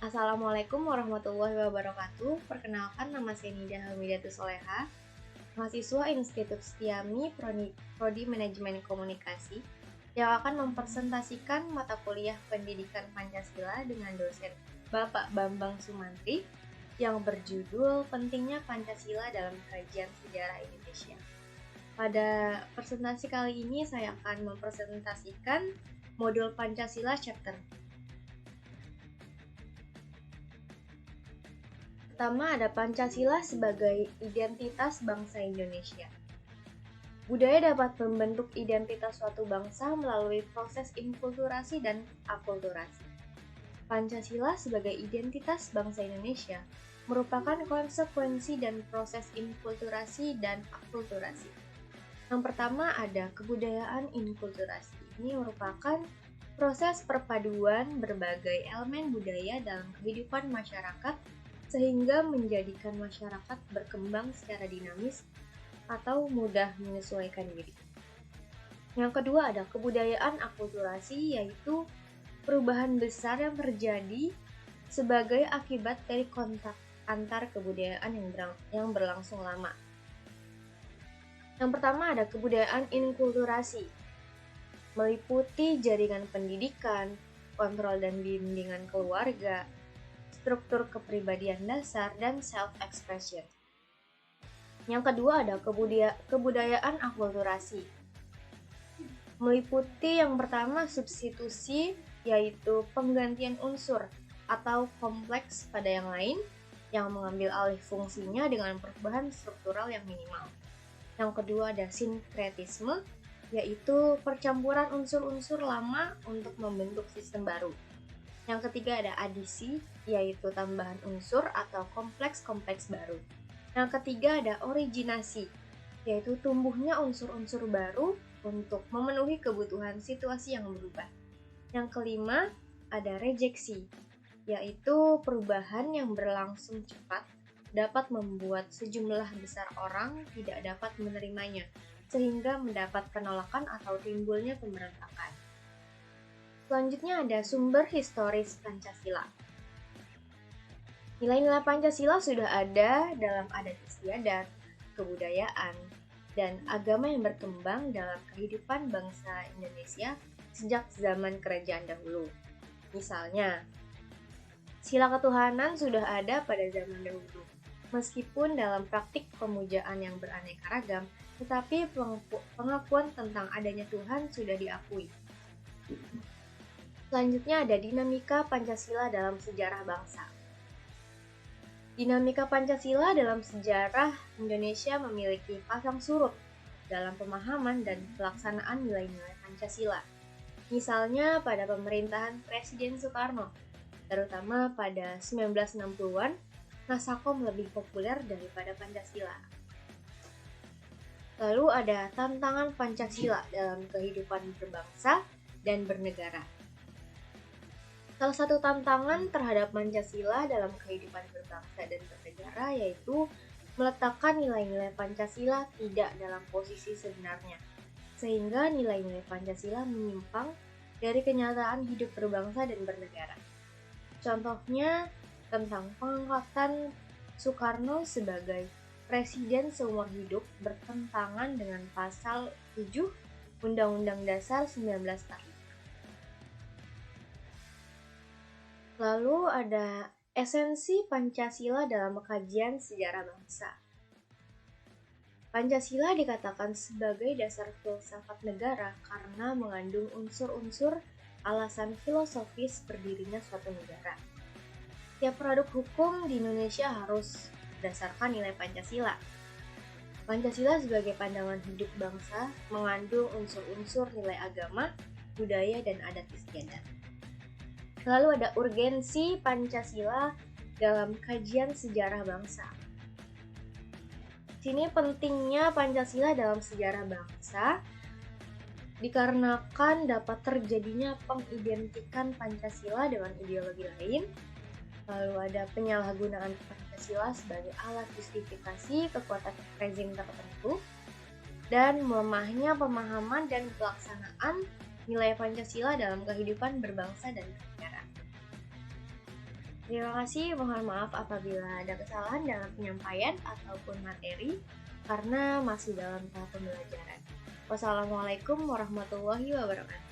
Assalamualaikum warahmatullahi wabarakatuh. Perkenalkan, nama saya Nida Hamidatus Soleha, mahasiswa Institut Setiami Prodi Manajemen Komunikasi yang akan mempresentasikan mata kuliah Pendidikan Pancasila dengan dosen Bapak Bambang Sumantri yang berjudul Pentingnya Pancasila dalam Kajian Sejarah Indonesia. Pada presentasi kali ini saya akan mempresentasikan modul Pancasila chapter. Pertama ada Pancasila sebagai identitas bangsa Indonesia. Budaya dapat membentuk identitas suatu bangsa melalui proses inkulturasi dan akulturasi. Pancasila sebagai identitas bangsa Indonesia merupakan konsekuensi dan proses inkulturasi dan akulturasi. Yang pertama ada kebudayaan inkulturasi. Ini merupakan proses perpaduan berbagai elemen budaya dalam kehidupan masyarakat sehingga menjadikan masyarakat berkembang secara dinamis atau mudah menyesuaikan diri. Yang kedua ada kebudayaan akulturasi, yaitu perubahan besar yang terjadi sebagai akibat dari kontak antar kebudayaan yang berlangsung lama. Yang pertama ada kebudayaan inkulturasi, meliputi jaringan pendidikan, kontrol dan bimbingan keluarga, struktur kepribadian dasar, dan self-expression. Yang kedua ada kebudayaan akulturasi. Meliputi yang pertama substitusi, yaitu penggantian unsur atau kompleks pada yang lain yang mengambil alih fungsinya dengan perubahan struktural yang minimal. Yang kedua ada sinkretisme, yaitu percampuran unsur-unsur lama untuk membentuk sistem baru. Yang ketiga ada adisi, yaitu tambahan unsur atau kompleks-kompleks baru. Yang ketiga ada originasi, yaitu tumbuhnya unsur-unsur baru untuk memenuhi kebutuhan situasi yang berubah. Yang kelima ada rejeksi, yaitu perubahan yang berlangsung cepat dapat membuat sejumlah besar orang tidak dapat menerimanya, sehingga mendapat penolakan atau timbulnya pemberontakan. Selanjutnya ada sumber historis Pancasila. Nilai-nilai Pancasila sudah ada dalam adat istiadat, kebudayaan, dan agama yang berkembang dalam kehidupan bangsa Indonesia sejak zaman kerajaan dahulu. Misalnya, sila ketuhanan sudah ada pada zaman dahulu. Meskipun dalam praktik pemujaan yang beraneka ragam, tetapi pengakuan tentang adanya Tuhan sudah diakui. Selanjutnya ada dinamika Pancasila dalam sejarah bangsa. Dinamika Pancasila dalam sejarah Indonesia memiliki pasang surut dalam pemahaman dan pelaksanaan nilai-nilai Pancasila. Misalnya pada pemerintahan Presiden Soekarno, terutama pada 1960-an, Nasakom lebih populer daripada Pancasila. Lalu ada tantangan Pancasila dalam kehidupan berbangsa dan bernegara. Salah satu tantangan terhadap Pancasila dalam kehidupan berbangsa dan bernegara yaitu meletakkan nilai-nilai Pancasila tidak dalam posisi sebenarnya, sehingga nilai-nilai Pancasila menyimpang dari kenyataan hidup berbangsa dan bernegara. Contohnya tentang pengangkatan Soekarno sebagai presiden seumur hidup bertentangan dengan pasal 7 Undang-Undang Dasar 1945. Lalu ada esensi Pancasila dalam kajian sejarah bangsa. Pancasila dikatakan sebagai dasar filsafat negara karena mengandung unsur-unsur alasan filosofis berdirinya suatu negara. Tiap produk hukum di Indonesia harus berdasarkan nilai Pancasila. Pancasila sebagai pandangan hidup bangsa mengandung unsur-unsur nilai agama, budaya, dan adat istiadat. Lalu ada urgensi Pancasila dalam kajian sejarah bangsa. Sini pentingnya Pancasila dalam sejarah bangsa dikarenakan dapat terjadinya pengidentikan Pancasila dengan ideologi lain. Lalu ada penyalahgunaan Pancasila sebagai alat justifikasi kekuatan rezim tertentu, dan melemahnya pemahaman dan pelaksanaan nilai Pancasila dalam kehidupan berbangsa dan bernegara. Terima kasih, mohon maaf apabila ada kesalahan dalam penyampaian ataupun materi karena masih dalam tahap pembelajaran. Wassalamualaikum warahmatullahi wabarakatuh.